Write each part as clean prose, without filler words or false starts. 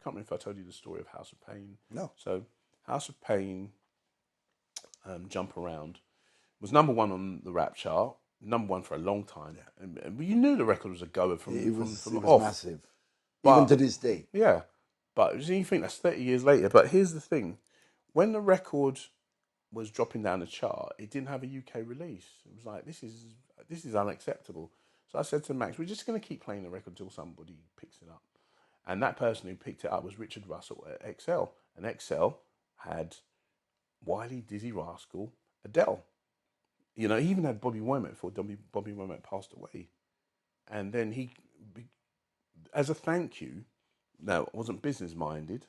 can't remember if I told you the story of House of Pain. No. So House of Pain, Jump Around, was number one on the rap chart, number one for a long time. And you knew the record was a goer from It was off. massive, even But to this day. yeah, but you think that's 30 years later. But here's the thing: when the record was dropping down the chart, it didn't have a UK release. It was like this is unacceptable. So I said to Max, we're just going to keep playing the record until somebody picks it up. And that person who picked it up was Richard Russell at XL. And XL had Wiley, Dizzy Rascal, Adele. You know, he even had Bobby Womack before Bobby Womack passed away. And then he, as a thank you, now it wasn't business minded,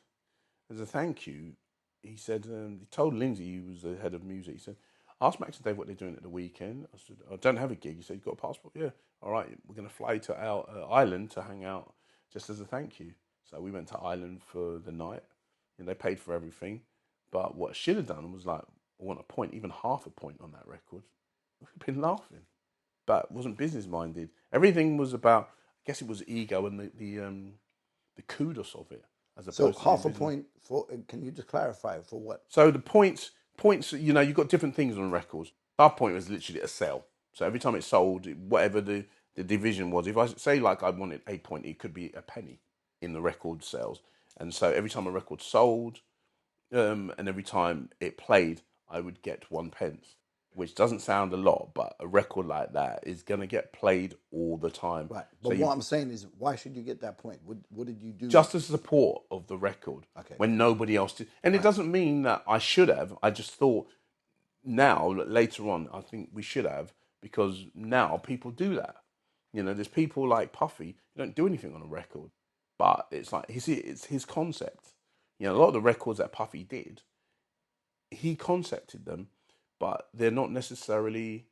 as a thank you, he said, he told Lindsay, who was the head of music, he said, ask Max and Dave what they're doing at the weekend. I said, I don't have a gig. He said, you got a passport? Yeah. All right, we're going to fly to our Ireland to hang out just as a thank you. So we went to Ireland for the night, and they paid for everything. But what I should have done was like, I want a point, even half a point on that record. We've been laughing, but it wasn't business minded. Everything was about, I guess it was ego and the kudos of it, as So opposed to half a business. point for, can you just clarify for what? So the points, you know, you've got different things on records. Half point was literally a sell. So every time it sold, whatever the division was, if I say like I wanted a point, it could be a penny in the record sales. And so every time a record sold, and every time it played, I would get 1 pence, which doesn't sound a lot, but a record like that is going to get played all the time. Right. So But what I'm saying is, why should you get that point? What did you do? just as support of the record, Okay. when nobody else did. And it doesn't mean that I should have. I just thought now, later on, I think we should have, because now people do that. You know, there's people like Puffy who don't do anything on a record, but it's like it's his concept. You know, a lot of the records that Puffy did, he concepted them, but they're not necessarily.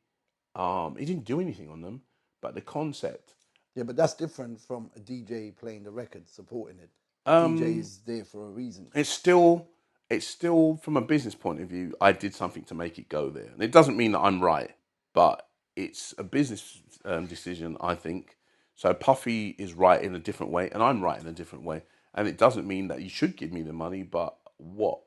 He didn't do anything on them, but the concept. Yeah, but that's different from a DJ playing the record, supporting it. DJ is there for a reason. It's still from a business point of view, I did something to make it go there. And it doesn't mean that I'm right, but it's a business decision, I think. So Puffy is right in a different way, and I'm right in a different way. And it doesn't mean that you should give me the money, but what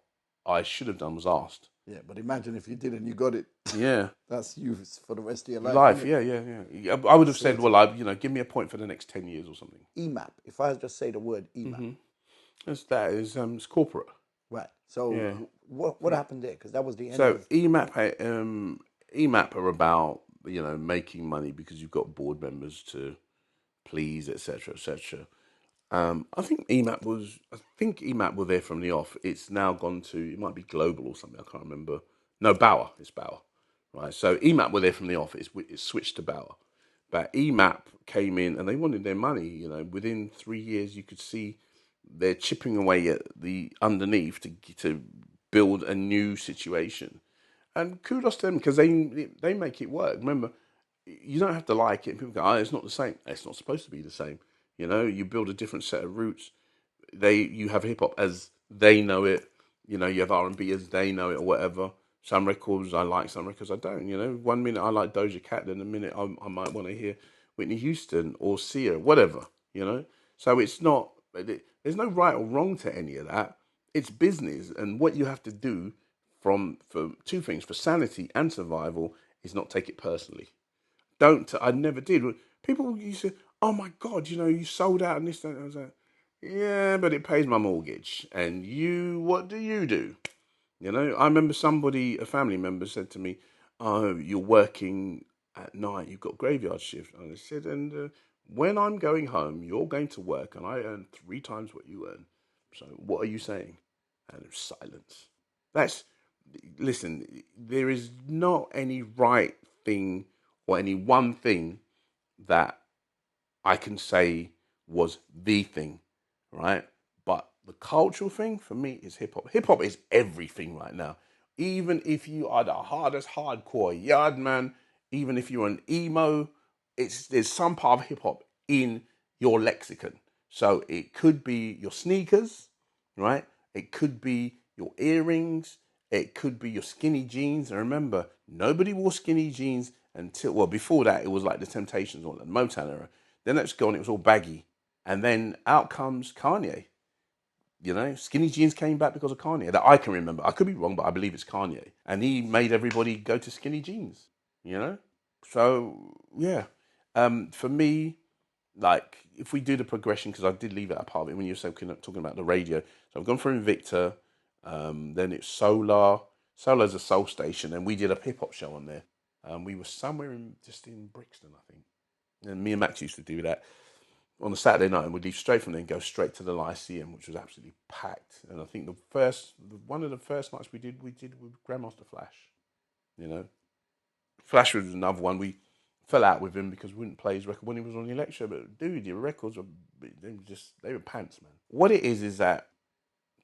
I should have done was asked. Yeah, but imagine if you did and you got it. Yeah. That's you for the rest of your life. Life, yeah. I would have said, well, give me a point for the next 10 years or something. EMAP. If I just say the word EMAP. Mm-hmm. It's corporate. Right. So what happened there? Because that was the end. So EMAP are about, you know, making money because you've got board members to please, etc., etc. I think EMAP were there from the off. It's now gone to, it might be Global or something. I can't remember. No, Bauer. It's Bauer, right? So EMAP were there from the off. It's switched to Bauer, but EMAP came in and they wanted their money. You know, within 3 years, you could see they're chipping away at the underneath to build a new situation. And kudos to them, because they make it work. Remember, you don't have to like it. People go, oh, it's not the same. It's not supposed to be the same. You know, you build a different set of roots. You have hip hop as they know it. You know, you have R&B as they know it, or whatever. Some records I like, some records I don't. You know, 1 minute I like Doja Cat, then a minute I might want to hear Whitney Houston or Sia, whatever. You know, so it's not. There's no right or wrong to any of that. It's business, and what you have to do for two things, for sanity and survival, is not take it personally. I never did. People used to, oh my God, you know, you sold out and this, that. I was like, yeah, but it pays my mortgage. And what do you do? You know, I remember a family member said to me, oh, you're working at night, you've got graveyard shift. And I said, and when I'm going home, you're going to work and I earn 3 times what you earn. So what are you saying? And it was silence. Listen, there is not any right thing or any one thing that I can say was the thing, right? But the cultural thing for me is hip hop. Hip hop is everything right now. Even if you are the hardest hardcore yard man, even if you're an emo, there's some part of hip hop in your lexicon. So it could be your sneakers, right? It could be your earrings. It could be your skinny jeans. And remember, nobody wore skinny jeans before that, it was like the Temptations or the Motown era. Then let's go on, it was all baggy. And then out comes Kanye. You know, Skinny Jeans came back because of Kanye. That I can remember. I could be wrong, but I believe it's Kanye. And he made everybody go to Skinny Jeans, you know? So, yeah. For me, like, if we do the progression, because I did leave it apart when you were talking about the radio. So I've gone through Invicta, then it's Solar. Solar's a Soul Station, and we did a hip hop show on there. We were somewhere just in Brixton, I think. And me and Max used to do that on a Saturday night, and we'd leave straight from there and go straight to the Lyceum, which was absolutely packed. And I think one of the first nights we did with Grandmaster Flash. You know, Flash was another one. We fell out with him because we wouldn't play his record when he was on the Electro. But dude, your records they were pants, man. What it is that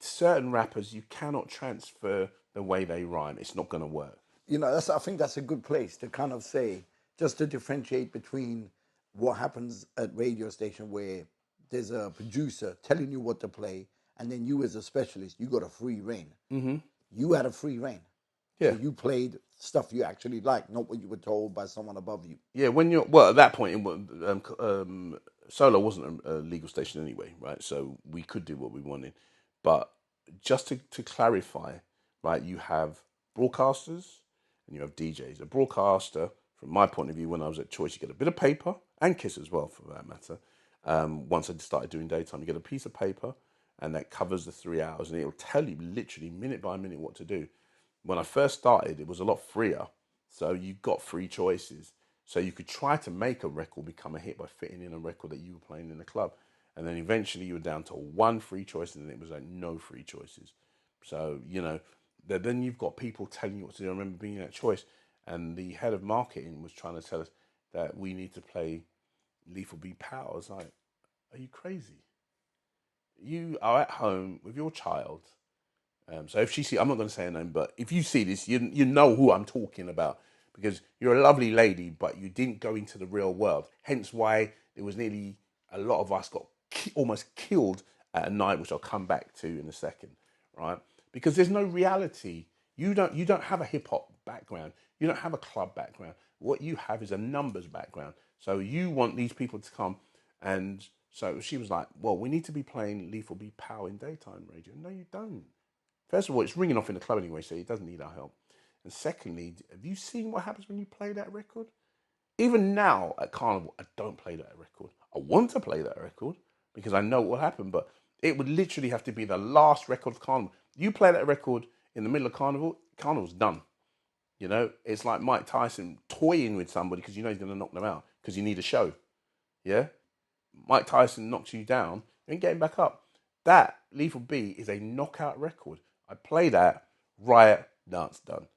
certain rappers you cannot transfer the way they rhyme. It's not going to work. You know, I think that's a good place to kind of say, just to differentiate between what happens at radio station where there's a producer telling you what to play, and then you as a specialist, you got a free reign. Mm-hmm. You had a free reign. Yeah. So you played stuff you actually liked, not what you were told by someone above you. Yeah, when you're at that point, Solo wasn't a legal station anyway, right? So we could do what we wanted, but just to clarify, right? You have broadcasters and you have DJs. A broadcaster, from my point of view, when I was at Choice, you get a bit of paper and Kiss as well, for that matter. Once I started doing daytime, you get a piece of paper, and that covers the 3 hours, and it'll tell you literally minute by minute what to do. When I first started, it was a lot freer. So you got three choices. So you could try to make a record become a hit by fitting in a record that you were playing in the club. And then eventually you were down to one free choice, and then it was like no free choices. So, you know, then you've got people telling you what to do. I remember being at Choice, and the head of marketing was trying to tell us that we need to play Lethal Be Power. I was like, are you crazy? You are at home with your child. So if she see, I'm not going to say her name, but if you see this, you know who I'm talking about, because you're a lovely lady, but you didn't go into the real world. Hence why there was nearly a lot of us got almost killed at a night, which I'll come back to in a second, right? Because there's no reality. You don't have a hip hop background. You don't have a club background. What you have is a numbers background. So you want these people to come, and so she was like, "Well, we need to be playing Lethal Be Power in daytime radio." No, you don't. First of all, it's ringing off in the club anyway, so it doesn't need our help. And secondly, have you seen what happens when you play that record? Even now at Carnival, I don't play that record. I want to play that record because I know what will happen, but it would literally have to be the last record of Carnival. You play that record in the middle of Carnival, Carnival's done. You know, it's like Mike Tyson toying with somebody because you know he's going to knock them out because you need a show. Yeah? Mike Tyson knocks you down, you ain't getting back up. That Lethal B is a knockout record. I play that, riot, dance, done.